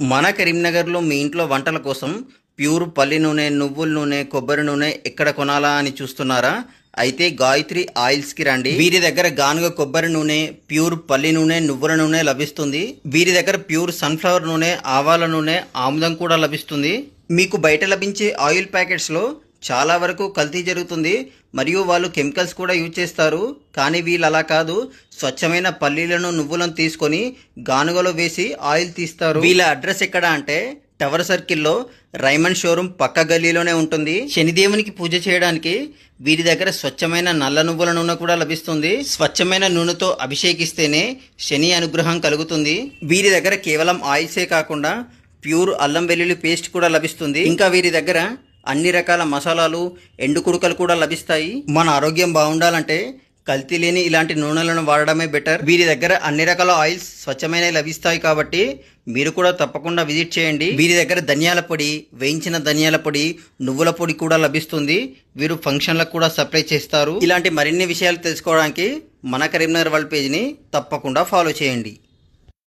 మన కరీంనగర్లో మీ ఇంట్లో వంటల కోసం ప్యూర్ పల్లి నూనె, నువ్వుల నూనె, కొబ్బరి నూనె ఎక్కడ కొనాలా అని చూస్తున్నారా? అయితే గాయత్రి ఆయిల్స్కి రండి. వీరి దగ్గర గానుగ కొబ్బరి నూనె, ప్యూర్ పల్లి నూనె, నువ్వుల నూనె లభిస్తుంది. వీరి దగ్గర ప్యూర్ సన్ఫ్లవర్ నూనె, ఆవాల నూనె, ఆముదం కూడా లభిస్తుంది. మీకు బయట లభించే ఆయిల్ ప్యాకెట్స్లో చాలా వరకు కల్తీ జరుగుతుంది మరియు వాళ్ళు కెమికల్స్ కూడా యూజ్ చేస్తారు. కానీ వీళ్ళు అలా కాదు, స్వచ్ఛమైన పల్లీలను, నువ్వులను తీసుకొని గానుగలో వేసి ఆయిల్ తీస్తారు. వీళ్ళ అడ్రస్ ఎక్కడ అంటే టవర్ సర్కిల్లో రైమండ్ షోరూమ్ పక్క గల్లీలోనే ఉంటుంది. శనిదేవునికి పూజ చేయడానికి వీరి దగ్గర స్వచ్ఛమైన నల్ల నువ్వుల నూనె కూడా లభిస్తుంది. స్వచ్ఛమైన నూనెతో అభిషేకిస్తేనే శని అనుగ్రహం కలుగుతుంది. వీరి దగ్గర కేవలం ఆయిల్సే కాకుండా ప్యూర్ అల్లం వెల్లుల్లి పేస్ట్ కూడా లభిస్తుంది. ఇంకా వీరి దగ్గర అన్ని రకాల మసాలాలు, ఎండు కుడుకలు కూడా లభిస్తాయి. మన ఆరోగ్యం బాగుండాలంటే కల్తీ లేని ఇలాంటి నూనెలను వాడడమే బెటర్. వీరి దగ్గర అన్ని రకాల ఆయిల్స్ స్వచ్ఛమైనవి లభిస్తాయి కాబట్టి మీరు కూడా తప్పకుండా విజిట్ చేయండి. వీరి దగ్గర ధనియాల పొడి, వేయించిన ధనియాల పొడి, నువ్వుల పొడి కూడా లభిస్తుంది. వీరు ఫంక్షన్లకు కూడా సప్లై చేస్తారు. ఇలాంటి మరిన్ని విషయాలు తెలుసుకోవడానికి మన కరీంనగర్ వరల్డ్ పేజ్ని తప్పకుండా ఫాలో చేయండి.